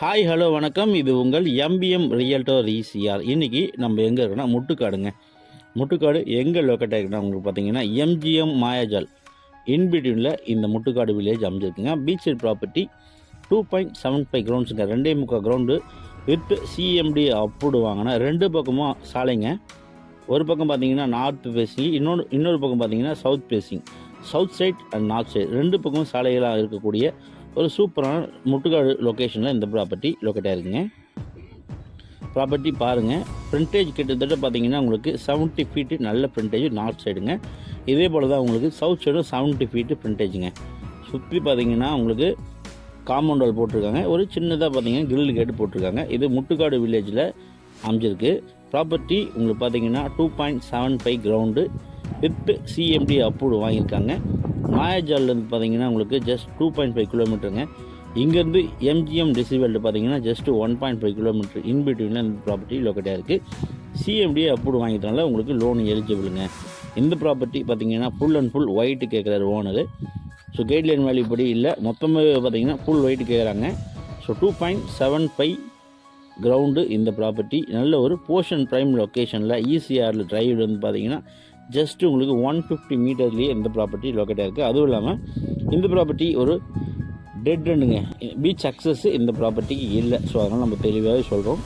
Hi hello வணக்கம். இது உங்கள் எம்பிஎம் ரியல்டர் ஈசிஆர். இன்றைக்கி நம்ம எங்கே இருக்கோன்னா முட்டுக்காடுங்க. முட்டுக்காடு எங்கே லொக்கேட் ஆகிருக்குன்னா உங்களுக்கு பார்த்தீங்கன்னா எம்ஜிஎம் மாயாஜால் இன்பிட்வீனில் இந்த முட்டுக்காடு வில்லேஜ் அமைஞ்சிருக்குங்க. பீச் சைட் ப்ராப்பர்ட்டி 2.75 கிரவுண்ட்ஸுங்க. 2.25 கிரவுண்டு வித் சிஎம்டி அப்ரூவ்டு வாங்கினா 2 பக்கமும் சாலைங்க. ஒரு பக்கம் பார்த்தீங்கன்னா நார்த் ஃபேஸிங், இன்னொரு பக்கம் பார்த்தீங்கன்னா south facing. South side and north side 2 பக்கமும் சாலைகளாக இருக்கக்கூடிய ஒரு சூப்பரான முட்டுக்காடு லொக்கேஷனில் இந்த ப்ராப்பர்ட்டி லொக்கேட் ஆகிருக்குங்க. ப்ராப்பர்ட்டி பாருங்கள், ஃப்ரண்டேஜ் கிட்டத்தட்ட பார்த்தீங்கன்னா உங்களுக்கு 70 ஃபீட்டு நல்ல ஃப்ரண்டேஜ் நார்த் சைடுங்க. இதே போல் தான் உங்களுக்கு சவுத் சைடும் 70 ஃபீட்டு ஃப்ரண்டேஜுங்க. சுற்றி பார்த்தீங்கன்னா உங்களுக்கு காம்பவுண்ட் வால் போட்டிருக்காங்க. ஒரு சின்னதாக பார்த்தீங்கன்னா கிரில் கேட்டு போட்டிருக்காங்க. இது முட்டுக்காடு வில்லேஜில் அமைஞ்சிருக்கு. ப்ராப்பர்ட்டி உங்களுக்கு பார்த்தீங்கன்னா 2.75 கிரவுண்டு வித் சிஎம்டி அப்ரூவ்டு வாங்கியிருக்காங்க. மாயாஜால்லேருந்து பார்த்தீங்கன்னா உங்களுக்கு ஜஸ்ட் 2.5 கிலோமீட்டருங்க. இங்கேருந்து எம்ஜிஎம் டிசிவல்ட்டு பார்த்தீங்கன்னா ஜஸ்ட் 1.5 கிலோமீட்டர் இன்பிட்வீனில் இந்த ப்ராப்பர்ட்டி லொக்கேட்டாக இருக்குது. சிஎம்டி அப்ரூவ் வாங்கிட்டனால உங்களுக்கு லோன் எலிஜிபிளுங்க. இந்த ப்ராப்பர்ட்டி பார்த்தீங்கன்னா ஃபுல் அண்ட் ஃபுல் ஒயிட்டு கேட்குறாரு ஓனரு. ஸோ கைட்லைன் வேல்யூ படி இல்லை, மொத்தமாக பார்த்தீங்கன்னா ஃபுல் ஒயிட்டு கேட்குறாங்க. ஸோ 2.75 கிரவுண்டு இந்த ப்ராப்பர்ட்டி நல்ல ஒரு போர்ஷன் ப்ரைம் லொக்கேஷனில் ஈசிஆரில் டிரைவில் வந்து பார்த்தீங்கன்னா ஜஸ்ட்டு உங்களுக்கு 150 மீட்டர்லேயே இந்த ப்ராப்பர்ட்டி லொக்கேட்டாக இருக்குது. அதுவும் இல்லாமல் இந்த ப்ராப்பர்ட்டி ஒரு டெட் எண்டுங்க. பீச் அக்சஸ் இந்த ப்ராப்பர்ட்டிக்கு இல்லை. ஸோ அதனால் நம்ம தெளிவாகவே சொல்கிறோம்.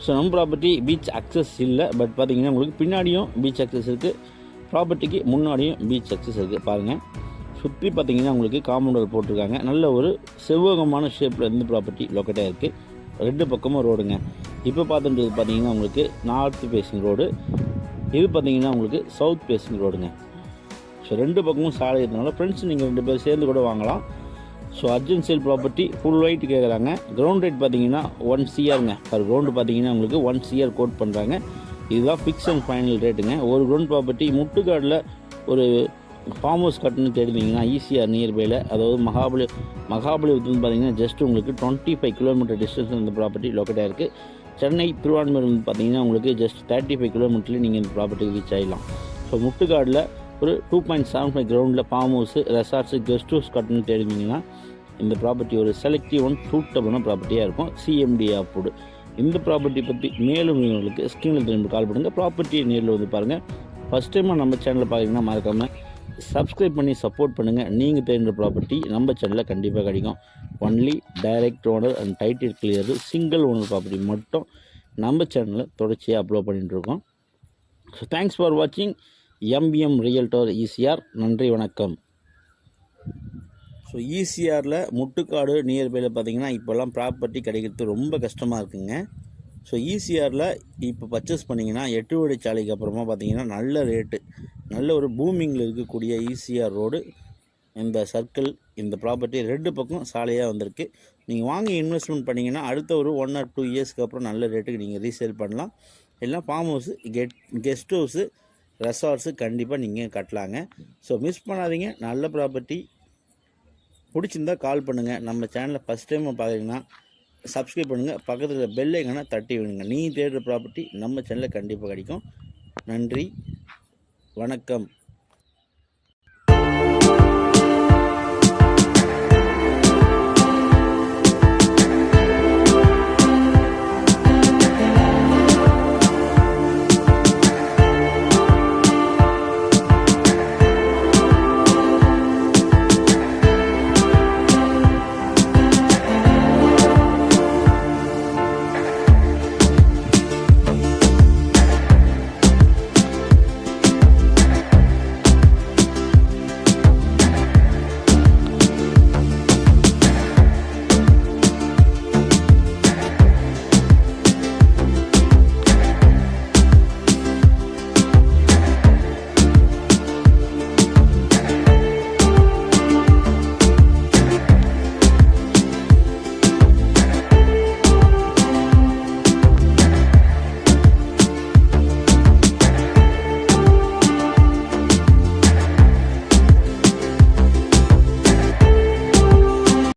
ஸோ நம்ம ப்ராப்பர்ட்டி பீச் அக்சஸ் இல்லை, பட் பார்த்தீங்கன்னா உங்களுக்கு பின்னாடியும் பீச் அக்சஸ் இருக்குது, ப்ராப்பர்ட்டிக்கு முன்னாடியும் பீச் அக்சஸ் இருக்குது. பாருங்கள், சுற்றி பார்த்தீங்கன்னா உங்களுக்கு காம்பவுண்ட் வால் போட்டிருக்காங்க. நல்ல ஒரு செவ்வகமான ஷேப்பில் இந்த ப்ராப்பர்ட்டி லொக்கேட்டாக இருக்குது. 2 பக்கமும் ரோடுங்க. இப்போ பார்த்துட்டு பார்த்தீங்கன்னா உங்களுக்கு நார்த் ஃபேஸிங் ரோடு, இது பார்த்தீங்கன்னா உங்களுக்கு சவுத் ஃபேஸிங் ரோடுங்க. ஸோ 2 பக்கமும் சாலை இருக்கிறதுனால ஃப்ரெண்ட்ஸ் நீங்கள் 2 பேர் சேர்ந்து கூட வாங்கலாம். So urgent sale property full white கேட்குறாங்க. கிரவுண்ட் ரேட் பார்த்தீங்கன்னா 1 CRங்க. பர் கிரவுண்டு பார்த்தீங்கன்னா உங்களுக்கு 1 CR கோட் பண்ணுறாங்க. இதுதான் ஃபிக்ஸ் அண்ட் ஃபைனல் ரேட்டுங்க. ஒரு கிரவுண்ட் ப்ராப்பர்ட்டி முட்டுக்காடில் ஒரு ஃபார்ம் ஹவுஸ் கட்டணும்னு தெரிஞ்சிங்கன்னா ஈசிஆர் நியர்பையில், அதாவது மகாபலிபுரத்துலேருந்து பார்த்தீங்கன்னா ஜஸ்ட் உங்களுக்கு 25 கிலோமீட்டர் டிஸ்டன்ஸ் இந்த ப்ராப்பர்ட்டி லொக்கேட் ஆகிருக்கு. சென்னை திருவான்மையூர் பார்த்தீங்கன்னா உங்களுக்கு ஜஸ்ட் 35 கிலோமீட்டர்லேயே நீங்கள் இந்த ப்ராப்பர்ட்டிக்கு ரீச் ஆகிடலாம். ஸோ முட்டுக்காடில் ஒரு 2.75 கிரவுண்டில் form house, resorts, guest house கட்டணும்னு தெரிஞ்சிங்கன்னா இந்த ப்ராப்பர்ட்டி ஒரு செலக்டிவ் ஒன் சூட்டபிளான ப்ராப்பர்ட்டியாக இருக்கும். CMD approved. இந்த ப்ராப்பர்ட்டி பற்றி மேலும் உங்களுக்கு ஸ்க்ரீனில் திரும்பி கால் பண்ணுங்கள். ப்ராப்பர்ட்டியை நேரில் வந்து பாருங்கள். ஃபஸ்ட் டைமாக நம்ம சேனலில் பார்த்தீங்கன்னா மறக்காமல் சப்ஸ்கிரைப் பண்ணி சப்போர்ட் பண்ணுங்கள். நீங்கள் தெரிஞ்ச ப்ராப்பர்ட்டி நம்ம சேனலில் கண்டிப்பாக கிடைக்கும். Only direct owner and title clear single owner property மட்டும் நம்ம சேனலில் தொடர்ச்சியாக அப்லோட் பண்ணிட்டுருக்கோம். ஸோ தேங்க்ஸ் ஃபார் வாட்சிங் எம்பிஎம் ரியல்டர் ஈசிஆர். நன்றி, வணக்கம். ஸோ ஈசிஆரில் முட்டுக்காடு நியர்பையில் பார்த்தீங்கன்னா இப்போல்லாம் ப்ராப்பர்ட்டி கிடைக்கிறது ரொம்ப கஷ்டமாக இருக்குங்க. ஸோ ஈசிஆரில் இப்போ பர்ச்சேஸ் பண்ணிங்கன்னா 8 வழிச்சாலைக்கு அப்புறமா பார்த்தீங்கன்னா நல்ல ரேட்டு, நல்ல ஒரு பூமிங்கில் இருக்கக்கூடிய ஈசிஆர் ரோடு, இந்த சர்க்கிள், இந்த ப்ராப்பர்ட்டி 2 பக்கம் சாலையாக வந்திருக்கு. நீங்கள் வாங்கி இன்வெஸ்ட்மெண்ட் பண்ணிங்கன்னா அடுத்த ஒரு 1 or 2 இயர்ஸ்க்கு அப்புறம் நல்ல ரேட்டுக்கு நீங்கள் ரீசேல் பண்ணலாம். எல்லாம் form house, guest house, resorts கண்டிப்பாக நீங்கள் கட்டலாங்க. ஸோ மிஸ் பண்ணாதீங்க. நல்ல ப்ராப்பர்ட்டி பிடிச்சிருந்தா கால் பண்ணுங்கள். நம்ம சேனலை ஃபஸ்ட் டைம் பார்க்குறீங்கன்னா சப்ஸ்கிரைப் பண்ணுங்கள். பக்கத்தில் பெல் ஐக்கானை தட்டி விடுங்க. நீங்கள் தேடுற ப்ராப்பர்ட்டி நம்ம சேனலில் கண்டிப்பாக கிடைக்கும். நன்றி, வணக்கம்.